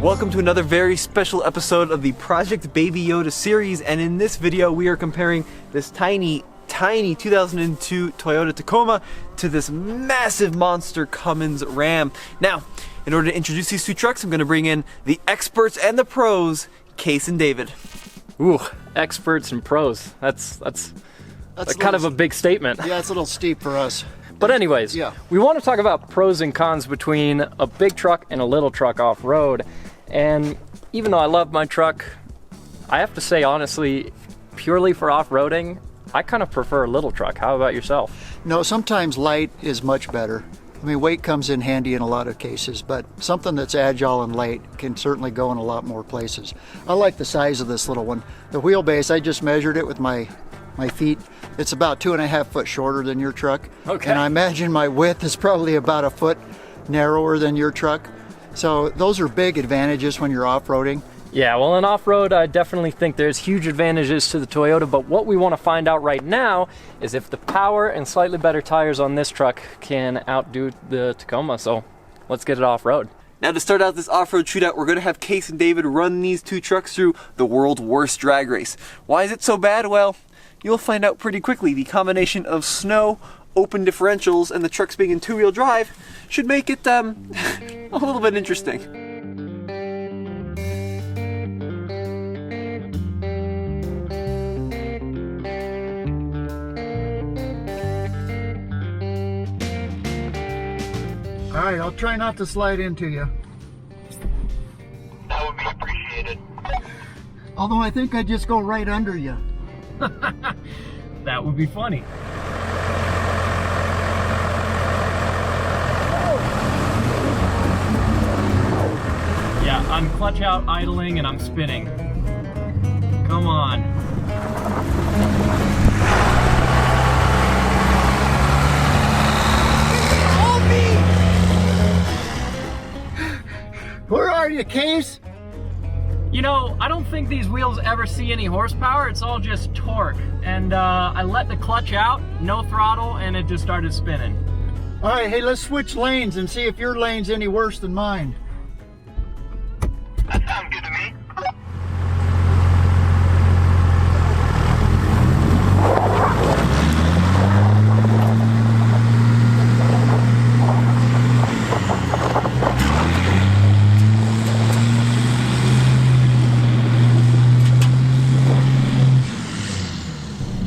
Welcome to another very special episode of the Project Baby Yota series, and in this video we are comparing this tiny 2002 Toyota Tacoma to this massive monster Cummins Ram. Now, in order to introduce these two trucks, I'm going to bring in the experts and the pros, Case and David. Ooh, experts and pros. That's kind of a big statement. Yeah, it's a little steep for us. But anyways, yeah, we want to talk about pros and cons between a big truck and a little truck off-road. And even though I love my truck, I have to say honestly, purely for off-roading, I kind of prefer a little truck. How about yourself? No, sometimes light is much better. I mean, weight comes in handy in a lot of cases, but something that's agile and light can certainly go in a lot more places. I like the size of this little one. The wheelbase, I just measured it with my feet. It's about 2.5 foot shorter than your truck. Okay. And I imagine my width is probably about a foot narrower than your truck. So those are big advantages when you're off-roading. Yeah, well, in off-road, I definitely think there's huge advantages to the Toyota, but what we want to find out right now is if the power and slightly better tires on this truck can outdo the Tacoma, so let's get it off-road. Now, to start out this off-road shootout, we're going to have Case and David run these two trucks through the world's worst drag race. Why is it so bad? Well, you'll find out pretty quickly. The combination of snow, open differentials, and the trucks being in two-wheel drive should make it a little bit interesting. All right, I'll try not to slide into you. That would be appreciated. Although I think I'd just go right under you. That would be funny. Yeah, I'm clutch out idling and I'm spinning. Come on. Where are you, Case? You know, I don't think these wheels ever see any horsepower. It's all just torque. And I let the clutch out, no throttle, and it just started spinning. All right, hey, let's switch lanes and see if your lane's any worse than mine. That sounds good to me.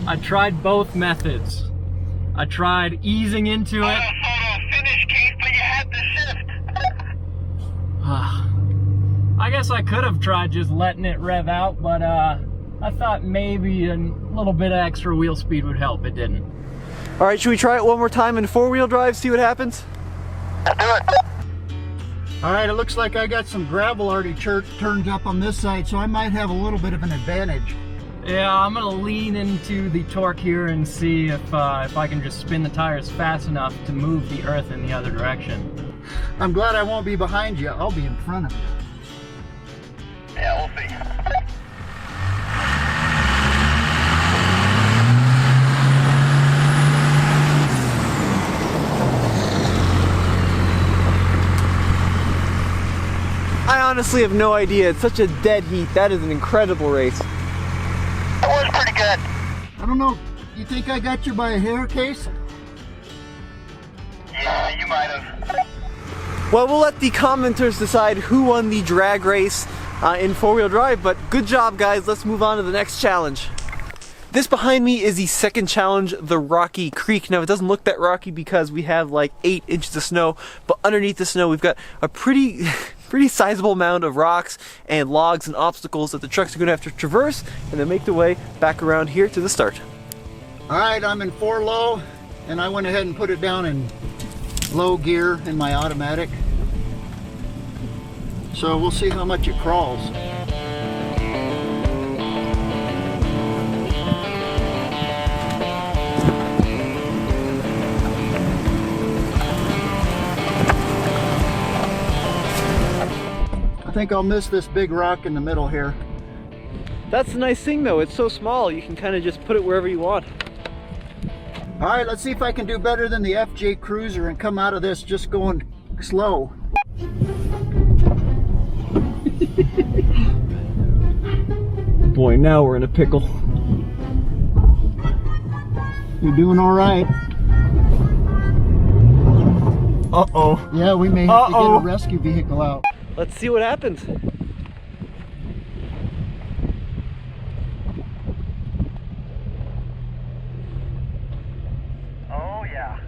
I tried both methods. I tried easing into it. Finish, Case, but you had to shift. I guess I could have tried just letting it rev out, but I thought maybe a little bit of extra wheel speed would help. It didn't. All right, should we try it one more time in four-wheel drive, see what happens? Let's do it. All right, it looks like I got some gravel already turned up on this side, so I might have a little bit of an advantage. Yeah, I'm gonna lean into the torque here and see if I can just spin the tires fast enough to move the earth in the other direction. I'm glad I won't be behind you. I'll be in front of you. Yeah, we'll see. I honestly have no idea. It's such a dead heat. That is an incredible race. That was pretty good. I don't know. You think I got you by a hair, Case? Yeah, you might have. Well, we'll let the commenters decide who won the drag race in four-wheel drive, but good job, guys. Let's move on to the next challenge. This behind me is the second challenge, the Rocky Creek. Now, it doesn't look that rocky because we have like 8 inches of snow, but underneath the snow, we've got a pretty sizable amount of rocks and logs and obstacles that the trucks are going to have to traverse and then make their way back around here to the start. All right, I'm in 4 low. and I went ahead and put it down in low gear in my automatic. So we'll see how much it crawls. I think I'll miss this big rock in the middle here. That's the nice thing though, it's so small, you can kind of just put it wherever you want. All right, let's see if I can do better than the FJ Cruiser and come out of this just going slow. Boy, now we're in a pickle. You're doing all right. Uh-oh. Yeah, we may have to get a rescue vehicle out. Let's see what happens. Oh, yeah.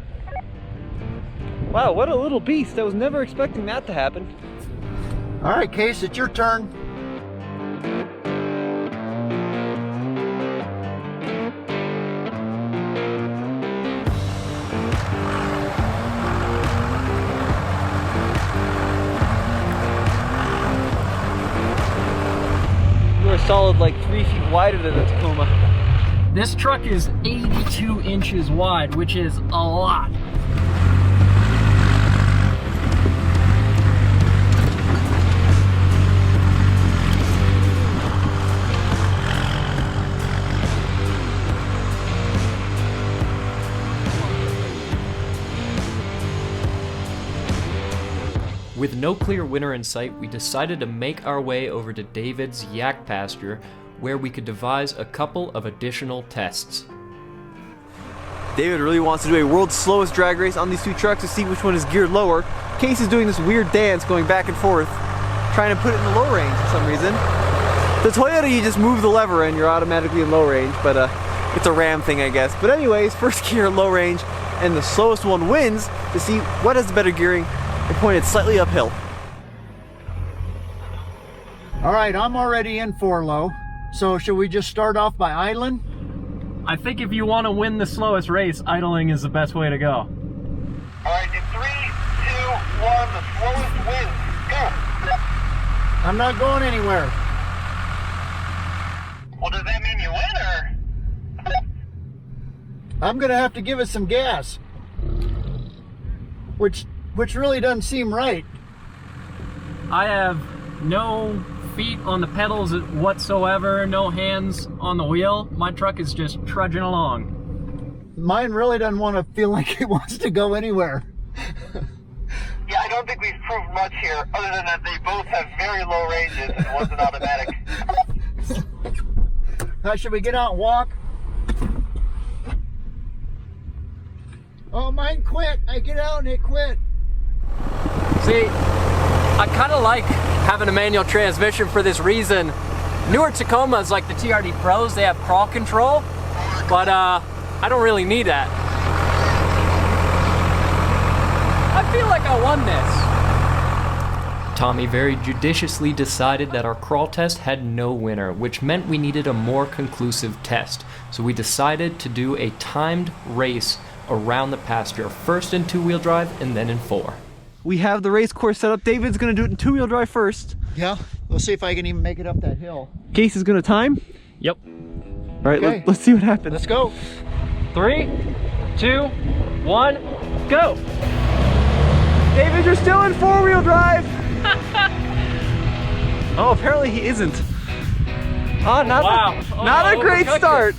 Wow, what a little beast. I was never expecting that to happen. All right, Case, it's your turn. You are solid like 3 feet wider than the Tacoma. This truck is 82 inches wide, which is a lot. With no clear winner in sight, we decided to make our way over to David's yak pasture, where we could devise a couple of additional tests. David really wants to do a world's slowest drag race on these two trucks to see which one is geared lower. Case is doing this weird dance going back and forth, trying to put it in the low range for some reason. The Toyota, you just move the lever and you're automatically in low range, but it's a Ram thing, I guess. But anyways, first gear low range, and the slowest one wins to see what has the better gearing. It pointed slightly uphill. All right, I'm already in 4 low. So should we just start off by idling? I think if you want to win the slowest race, idling is the best way to go. All right, in 3, 2, 1, the slowest wins. Go. I'm not going anywhere. Well, does that mean you win, or? I'm gonna have to give it some gas. Which really doesn't seem right. I have no feet on the pedals whatsoever, no hands on the wheel. My truck is just trudging along. Mine really doesn't want to feel like it wants to go anywhere. Yeah, I don't think we've proved much here, other than that they both have very low ranges and one's an automatic. Should we get out and walk? Oh, mine quit. I get out and it quit. See, I kind of like having a manual transmission for this reason. Newer Tacomas, like the TRD Pros, they have crawl control, but I don't really need that. I feel like I won this. Tommy very judiciously decided that our crawl test had no winner, which meant we needed a more conclusive test. So we decided to do a timed race around the pasture, first in 2-wheel drive and then in 4. We have the race course set up. David's gonna do it in 2-wheel drive first. Yeah, we'll see if I can even make it up that hill. Case is gonna time. Yep. All right, Okay. let's see what happens. Let's go. 3, 2, 1, go! David, you're still in 4-wheel drive. Oh, apparently he isn't. Oh, not Wow. not a great start.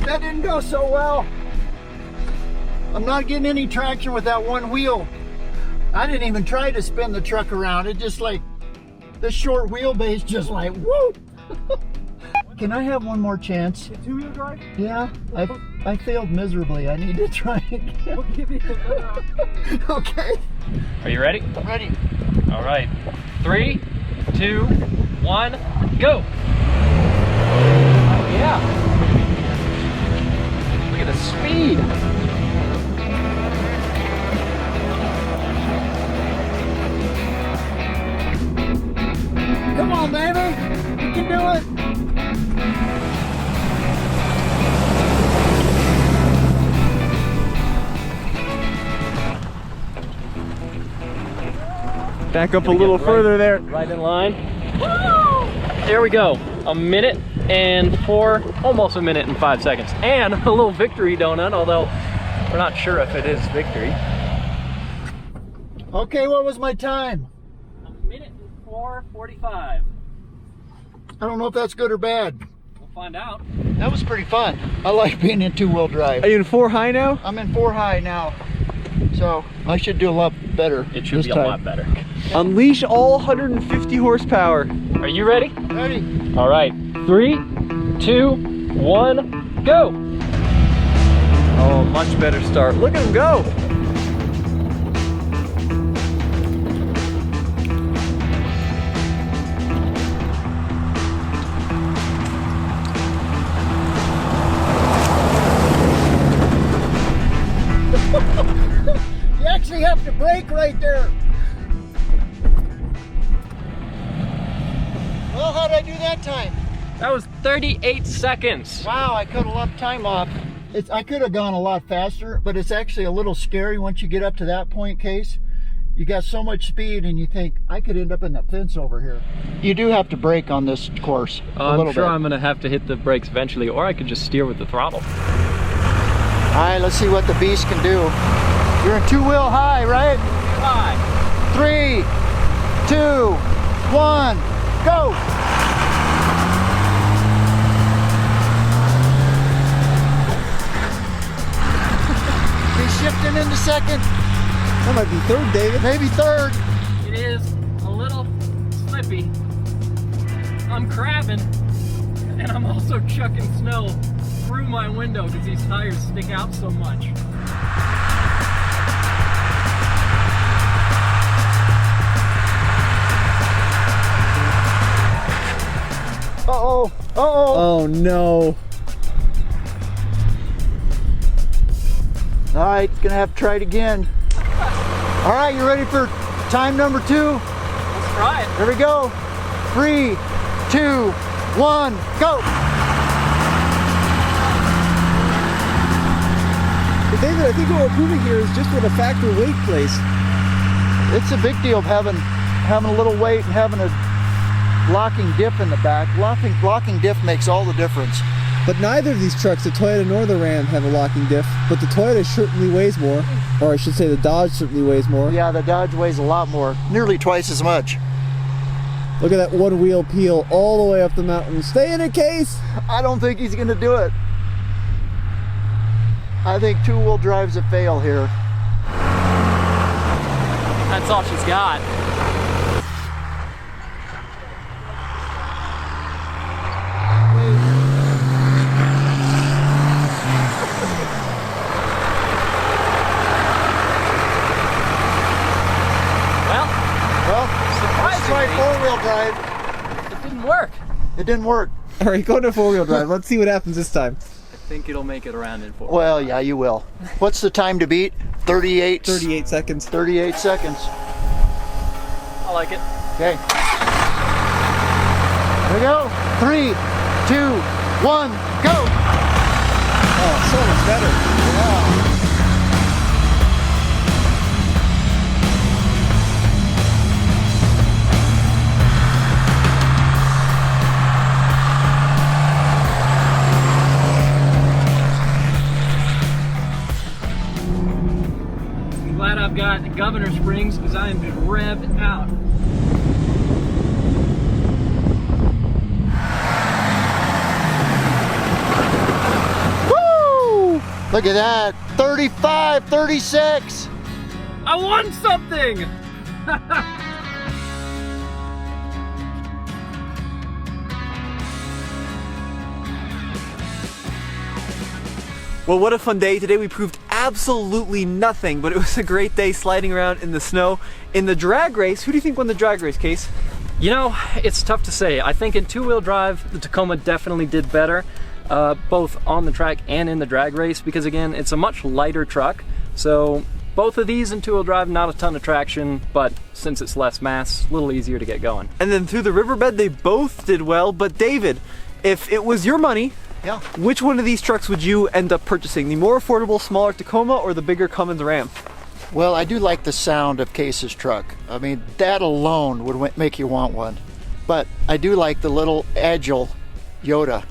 That didn't go so well. I'm not getting any traction with that one wheel. I didn't even try to spin the truck around. It just like, this short wheelbase just like, whoop. Can I have one more chance? 2-wheel drive? Yeah, I failed miserably. I need to try again. We'll give you a Okay. Are you ready? I'm ready. All right. 3, 2, 1, go! Oh, yeah. Look at the speed. Come on, baby. You can do it. Back up a little further there. Right in line. There we go. A minute and almost a minute and 5 seconds. And a little victory donut, although we're not sure if it is victory. Okay, what was my time? A minute and 4:45. I don't know if that's good or bad. We'll find out. That was pretty fun. I like being in two-wheel drive. Are you in 4 high now? I'm in 4 high now, so I should do a lot better. It should this be a time. lot better. Unleash all 150 horsepower. Are you ready? Ready? All right. 3, 2, 1, go. Oh, much better start. Look at him go. You actually have to brake right there. Well, how'd I do that time? That was 38 seconds. Wow, I cut a lot of time off. I could have gone a lot faster, but it's actually a little scary once you get up to that point, Case. You got so much speed and you think, I could end up in the fence over here. You do have to brake on this course a little I'm sure bit. I'm gonna have to hit the brakes eventually, or I could just steer with the throttle. All right, let's see what the beast can do. You're in two-wheel high, right? 3, 2, 1, go! He's shifting into second. That might be third, David. Maybe third. It is a little slippy. I'm crabbing, and I'm also chucking snow through my window because these tires stick out so much. Uh-oh. Uh-oh. Oh no. All right, gonna have to try it again. All right, you ready for time number 2? Let's try it. Here we go. 3, 2, 1, go! But David, I think what we're proving here is just what a factor weight plays. It's a big deal of having a little weight and having a locking diff in the back. Locking diff makes all the difference. But neither of these trucks, the Toyota nor the Ram, have a locking diff. But the Toyota certainly weighs more. Or I should say the Dodge certainly weighs more. Yeah, the Dodge weighs a lot more. Nearly twice as much. Look at that one wheel peel all the way up the mountain. Stay in it, Case! I don't think he's gonna do it. I think two-wheel drive's a fail here. That's all she's got. Well, let's try four-wheel drive. It didn't work. It didn't work. All right, go to four-wheel drive. Let's see what happens this time. I think it'll make it around in 4. Well, yeah, you will. What's the time to beat? 38. 38 seconds. 38 seconds. I like it. Okay. Here we go. 3, 2, 1, go! Oh, so much better. Yeah. I'm glad I've got Governor Springs because I am just revved out. Woo! Look at that. 35, 36. I won something! Well, what a fun day. Today we proved absolutely nothing, but it was a great day sliding around in the snow. In the drag race, who do you think won the drag race, Case? You know, it's tough to say. I think in two-wheel drive, the Tacoma definitely did better, both on the track and in the drag race, because again, it's a much lighter truck. So Both of these in two-wheel drive, not a ton of traction, but since it's less mass, a little easier to get going. And then through the riverbed, they both did well. But David, if it was your money, Yeah. which one of these trucks would you end up purchasing? The more affordable, smaller Tacoma or the bigger Cummins Ram? Well, I do like the sound of Case's truck. I mean, that alone would make you want one. But I do like the little agile Yota.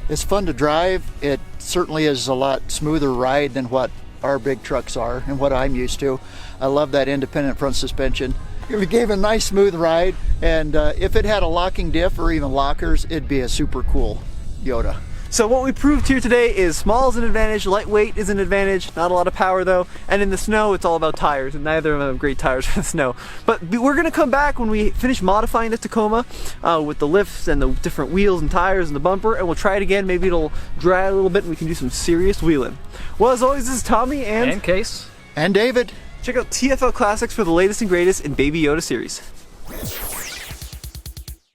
It's fun to drive. It certainly is a lot smoother ride than what our big trucks are and what I'm used to. I love that independent front suspension. It gave a nice smooth ride, and if it had a locking diff or even lockers, it'd be a super cool Yota. So what we proved here today is small is an advantage, lightweight is an advantage, not a lot of power though, and in the snow it's all about tires, and neither of them have great tires for the snow. But we're gonna come back when we finish modifying the Tacoma with the lifts and the different wheels and tires and the bumper, and we'll try it again. Maybe it'll dry a little bit and we can do some serious wheeling. Well, as always, this is Tommy And Case. And David. check out TFL Classics for the latest and greatest in Baby Yoda series.